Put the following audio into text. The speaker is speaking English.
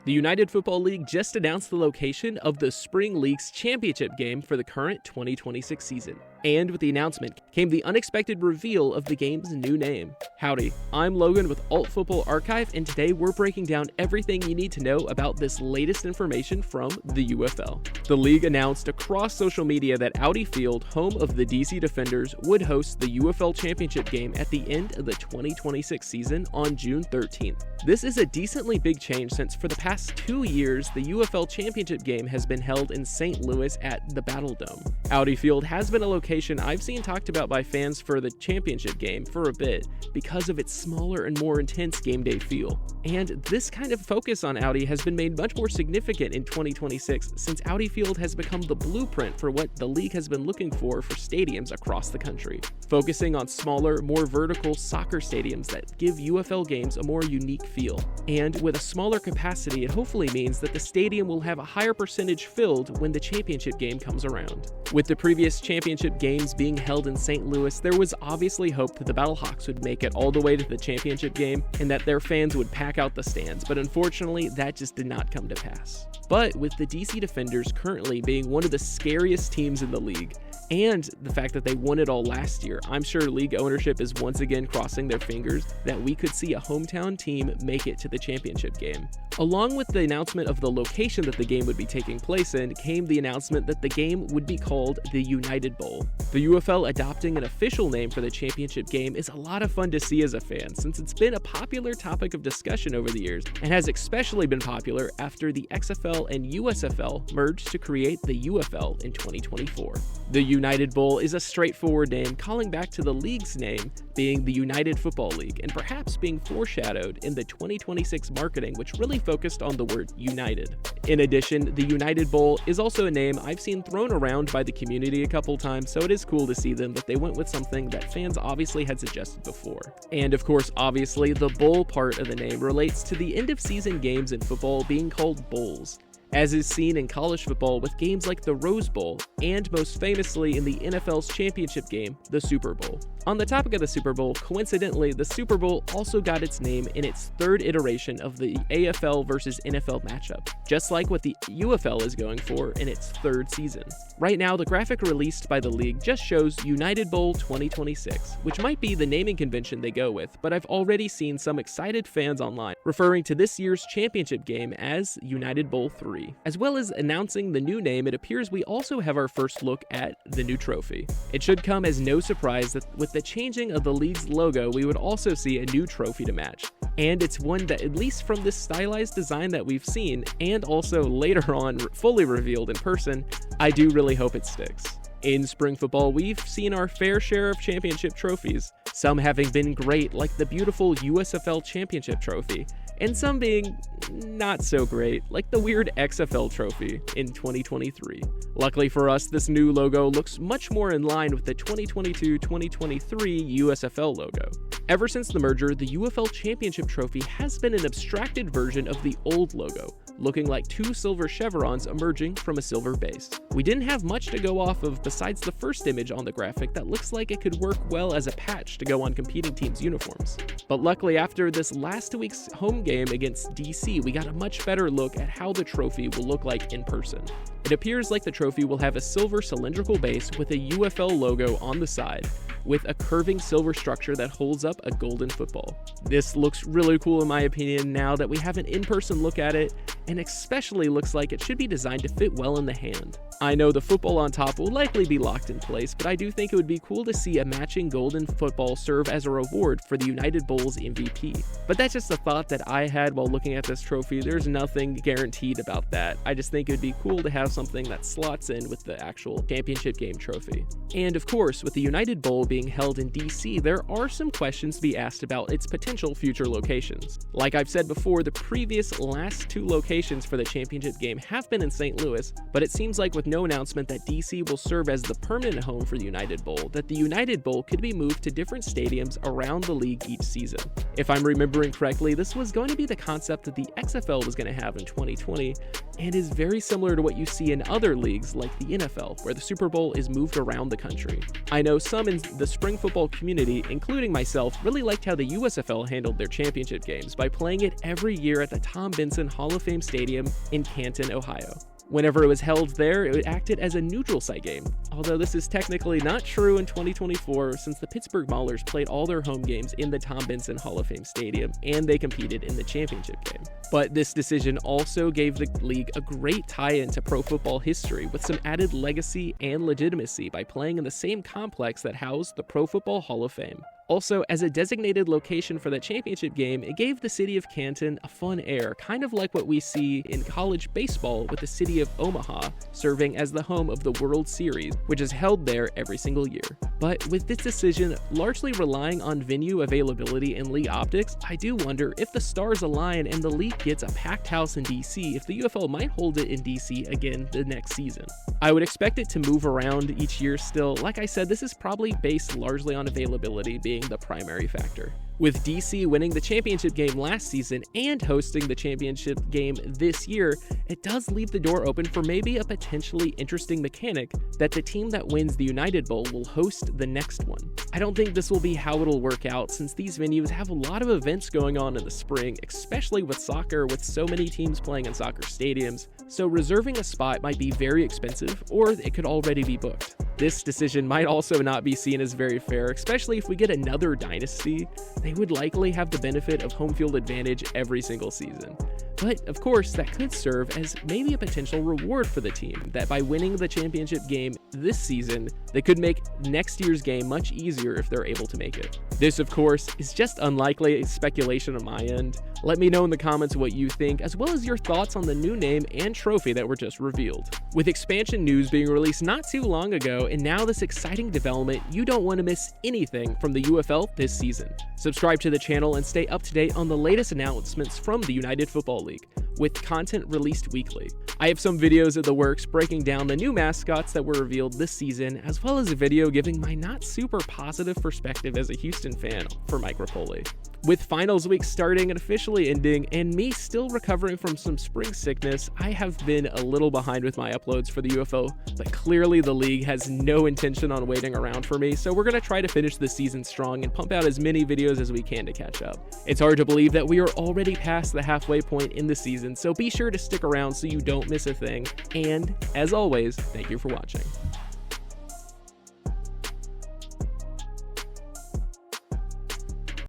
The United Football League just announced the location of the Spring League's championship game for the current 2026 season. And with the announcement came the unexpected reveal of the game's new name. Howdy, I'm Logan with Alt Football Archive, and today we're breaking down everything you need to know about this latest information from the UFL. The league announced across social media that Audi Field, home of the DC Defenders, would host the UFL Championship game at the end of the 2026 season on June 13th. This is a decently big change since for the past 2 years, the UFL Championship game has been held in St. Louis at the Battle Dome. Audi Field has been a location I've seen talked about by fans for the championship game for a bit because of its smaller and more intense game day feel. And this kind of focus on Audi has been made much more significant in 2026 since Audi Field has become the blueprint for what the league has been looking for stadiums across the country, focusing on smaller, more vertical soccer stadiums that give UFL games a more unique feel. And with a smaller capacity, it hopefully means that the stadium will have a higher percentage filled when the championship game comes around. With the previous championship games being held in St. Louis, there was obviously hope that the Battlehawks would make it all the way to the championship game and that their fans would pack out the stands, but unfortunately that just did not come to pass. But with the DC Defenders currently being one of the scariest teams in the league, and the fact that they won it all last year, I'm sure league ownership is once again crossing their fingers that we could see a hometown team make it to the championship game. Along with the announcement of the location that the game would be taking place in, came the announcement that the game would be called the United Bowl. The UFL adopting an official name for the championship game is a lot of fun to see as a fan, since it's been a popular topic of discussion over the years, and has especially been popular after the XFL and USFL merged to create the UFL in 2024. The United Bowl is a straightforward name calling back to the league's name being the United Football League, and perhaps being foreshadowed in the 2026 marketing, which really focused on the word United. In addition, the United Bowl is also a name I've seen thrown around by the community a couple times, so it is cool to see them that they went with something that fans obviously had suggested before. And of course, obviously, the bowl part of the name relates to the end of season games in football being called bowls, as is seen in college football with games like the Rose Bowl, and most famously in the NFL's championship game, the Super Bowl. On the topic of the Super Bowl, coincidentally, the Super Bowl also got its name in its third iteration of the AFL versus NFL matchup, just like what the UFL is going for in its third season. Right now, the graphic released by the league just shows United Bowl 2026, which might be the naming convention they go with, but I've already seen some excited fans online referring to this year's championship game as United Bowl 3. As well as announcing the new name, it appears we also have our first look at the new trophy. It should come as no surprise that with the changing of the league's logo, we would also see a new trophy to match. And it's one that, at least from this stylized design that we've seen, and also later on fully revealed in person, I do really hope it sticks. In spring football, we've seen our fair share of championship trophies, some having been great like the beautiful USFL Championship trophy, and some being not so great, like the weird XFL trophy in 2023. Luckily for us, this new logo looks much more in line with the 2022-2023 USFL logo. Ever since the merger, the UFL Championship trophy has been an abstracted version of the old logo, looking like two silver chevrons emerging from a silver base. We didn't have much to go off of besides the first image on the graphic that looks like it could work well as a patch to go on competing teams' uniforms. But luckily, after this last week's home game against DC, we got a much better look at how the trophy will look like in person. It appears like the trophy will have a silver cylindrical base with a UFL logo on the side, with a curving silver structure that holds up a golden football. This looks really cool in my opinion now that we have an in-person look at it, and especially looks like it should be designed to fit well in the hand. I know the football on top will likely be locked in place, but I do think it would be cool to see a matching golden football serve as a reward for the United Bowl's MVP. But that's just a thought that I had while looking at this trophy. There's nothing guaranteed about that. I just think it would be cool to have something that slots in with the actual championship game trophy. And of course, with the United Bowl being held in DC, there are some questions to be asked about its potential future locations. Like I've said before, the previous last two locations for the championship game have been in St. Louis, but it seems like with no announcement that DC will serve as the permanent home for the United Bowl, that the United Bowl could be moved to different stadiums around the league each season. If I'm remembering correctly, this was going to be the concept that the XFL was going to have in 2020, and is very similar to what you see in other leagues like the NFL, where the Super Bowl is moved around the country. I know some in the spring football community, including myself, really liked how the USFL handled their championship games by playing it every year at the Tom Benson Hall of Fame Stadium in Canton, Ohio. Whenever it was held there, it acted as a neutral site game, although this is technically not true in 2024 since the Pittsburgh Maulers played all their home games in the Tom Benson Hall of Fame Stadium and they competed in the championship game. But this decision also gave the league a great tie-in to pro football history with some added legacy and legitimacy by playing in the same complex that housed the Pro Football Hall of Fame. Also, as a designated location for the championship game, it gave the city of Canton a fun air, kind of like what we see in college baseball with the city of Omaha serving as the home of the World Series, which is held there every single year. But with this decision largely relying on venue availability and league optics, I do wonder if the stars align and the league gets a packed house in DC, if the UFL might hold it in DC again the next season. I would expect it to move around each year still. Like I said, this is probably based largely on availability being the primary factor. With DC winning the championship game last season and hosting the championship game this year, it does leave the door open for maybe a potentially interesting mechanic that the team that wins the United Bowl will host the next one. I don't think this will be how it'll work out since these venues have a lot of events going on in the spring, especially with soccer with so many teams playing in soccer stadiums, so reserving a spot might be very expensive or it could already be booked. This decision might also not be seen as very fair, especially if we get another dynasty. They would likely have the benefit of home field advantage every single season. But of course, that could serve as maybe a potential reward for the team, that by winning the championship game this season, they could make next year's game much easier if they're able to make it. This, of course, is just unlikely speculation on my end. Let me know in the comments what you think, as well as your thoughts on the new name and trophy that were just revealed. With expansion news being released not too long ago, and now this exciting development, you don't want to miss anything from the UFL this season. Subscribe to the channel and stay up to date on the latest announcements from the United Football League, with content released weekly. I have some videos in the works breaking down the new mascots that were revealed this season, as well as a video giving my not super positive perspective as a Houston fan for Mike Rapoli. With finals week starting and officially ending, and me still recovering from some spring sickness, I have been a little behind with my uploads for the UFO, but clearly the league has no intention on waiting around for me, so we're going to try to finish the season strong and pump out as many videos as we can to catch up. It's hard to believe that we are already past the halfway point in the season, so be sure to stick around so you don't miss a thing, and as always, thank you for watching.